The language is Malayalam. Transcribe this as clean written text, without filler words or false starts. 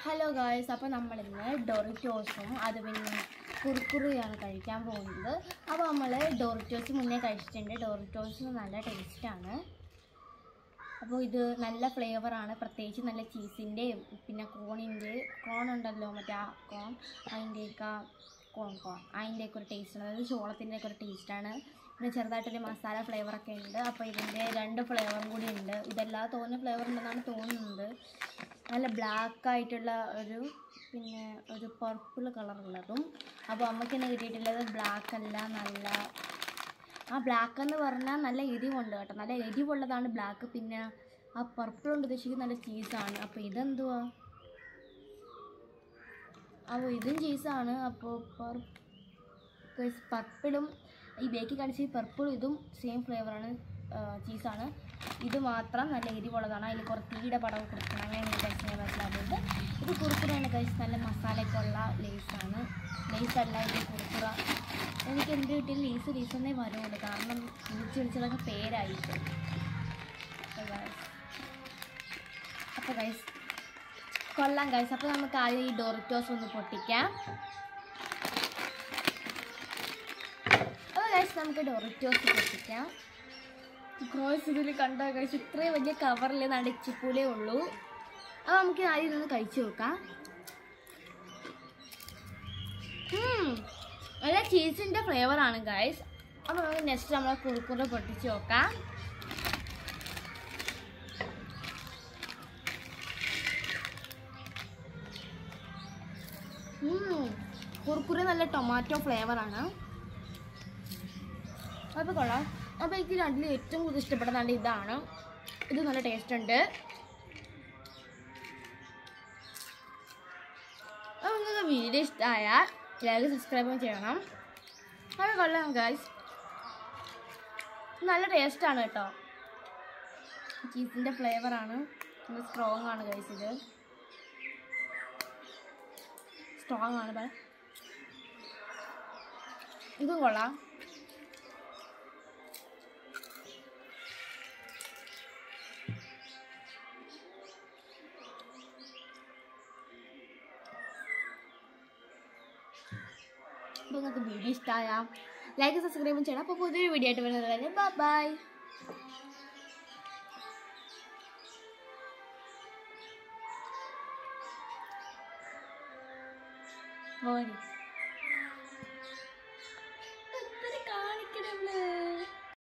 ഹലോ ഗായ്സ്, അപ്പോൾ നമ്മളിന്ന് ഡോറിറ്റോസും അത് പിന്നെ കുറുക്കുറിയാണ് കഴിക്കാൻ പോകുന്നത്. അപ്പോൾ നമ്മൾ ഡോറിറ്റോസ് മുന്നേ കഴിച്ചിട്ടുണ്ട്. ഡോറിറ്റോസ് നല്ല ടേസ്റ്റാണ്. അപ്പോൾ ഇത് നല്ല ഫ്ലേവറാണ്, പ്രത്യേകിച്ച് നല്ല ചീസിൻ്റെയും പിന്നെ കോൺ ഉണ്ടല്ലോ, മറ്റേ ആ കോൺ അതിൻ്റെയൊക്കെ അതിൻ്റെയൊക്കെ ഒരു ടേസ്റ്റാണ്. അതായത് ചോളത്തിൻ്റെയൊക്കെ ഒരു ടേസ്റ്റാണ്. പിന്നെ ചെറുതായിട്ടൊരു മസാല ഫ്ലേവറൊക്കെ ഉണ്ട്. അപ്പോൾ ഇതിൻ്റെ 2 ഫ്ലേവറും കൂടി ഉണ്ട്. ഇതെല്ലാം തോന്നുന്ന ഫ്ലേവർ ഉണ്ടെന്നാണ് തോന്നുന്നത്. നല്ല ബ്ലാക്കായിട്ടുള്ള പിന്നെ ഒരു പർപ്പിൾ കളറുള്ളതും. അപ്പോൾ അമ്മയ്ക്ക് തന്നെ കിട്ടിയിട്ടുള്ളത് ബ്ലാക്ക് അല്ല, നല്ല ബ്ലാക്ക് എന്ന് പറഞ്ഞാൽ നല്ല എരിവുണ്ട് കേട്ടോ, നല്ല എരിവുള്ളതാണ് ബ്ലാക്ക്. പിന്നെ ആ പർപ്പിൾ കൊണ്ട് ഉദ്ദേശിക്കുന്നത് നല്ല ചീസാണ്. അപ്പോൾ ഇതെന്തുവാ? അപ്പോൾ ഇതും ചീസാണ്. അപ്പോൾ പർപ്പിളും ഈ ബേക്കി കാണിച്ച പർപ്പിളും ഇതും സെയിം ഫ്ലേവറാണ്, ചീസാണ്. ഇത് മാത്രം നല്ല എരിവുള്ളതാണ്. അതിൽ കുറച്ച് തീയുടെ പടം കൊടുക്കണം, അങ്ങനെ കഴിച്ചാൽ മനസ്സിലാകുന്നത്. ഇത് കുറുക്കുറയാണ് കഴിച്ച്, നല്ല മസാലയൊക്കെ ഉള്ള ലേസാണ്. ലേസല്ല, ഇത് കുറുക്കുറ. എനിക്ക് എന്ത് കിട്ടിയാലും ലീസെന്നേ വരുള്ളൂ, കാരണം വിളിച്ചതൊക്കെ പേരായിട്ട്. അപ്പോൾ ഗൈസ് കൊള്ളാം ഗൈസ്. അപ്പോൾ നമുക്ക് ആദ്യം ഈ ഡോറിറ്റോസ് ഒന്ന് പൊട്ടിക്കാം. അപ്പോൾ ഗൈസ് നമുക്ക് ഡോറിറ്റോസ് പൊട്ടിക്കാം. ഗൈസ് ഇതിൽ കണ്ടോ ഗൈസ്, ഇത്രയും വലിയ കവറിൽ നടിച്ചിപ്പൂലേ ഉള്ളൂ. അപ്പോൾ നമുക്ക് ആദ്യം ഇതൊന്ന് കഴിച്ചു നോക്കാം. നല്ല ചീസിൻ്റെ ഫ്ലേവറാണ് ഗൈസ്. അപ്പോൾ നമുക്ക് നെക്സ്റ്റ് നമ്മളെ കുറുക്കുറ പൊട്ടിച്ച് നോക്കാം. കുറുക്കുറ നല്ല ടൊമാറ്റോ ഫ്ലേവറാണ്. അപ്പോൾ കൊള്ളാം. അപ്പോൾ എനിക്ക് രണ്ടിൽ ഏറ്റവും കൂടുതൽ ഇഷ്ടപ്പെടുന്നത് ഇതാണ്. ഇത് നല്ല ടേസ്റ്റ് ഉണ്ട്. അപ്പോൾ നിങ്ങൾക്ക് വീഡിയോ ഇഷ്ടമായാൽ ലൈക്ക് സബ്സ്ക്രൈബ് ചെയ്യണം. അത് കൊള്ളാം ഗൈസ്, നല്ല ടേസ്റ്റാണ് കേട്ടോ. ചീസിൻ്റെ ഫ്ലേവറാണ്, നല്ല സ്ട്രോങ് ആണ് ഗൈസ്. ഇത് സ്ട്രോങ് ആണ്. ഇതും കൊള്ളാം. അപ്പോൾ നിങ്ങൾക്ക് വീഡിയോ ഇഷ്ടമായാൽ ലൈക്ക് സബ്സ്ക്രൈബ് ചെയ്യണം. അപ്പോൾ പുതിയൊരു വീഡിയോ ആയിട്ട് വരുന്നത് ബൈ.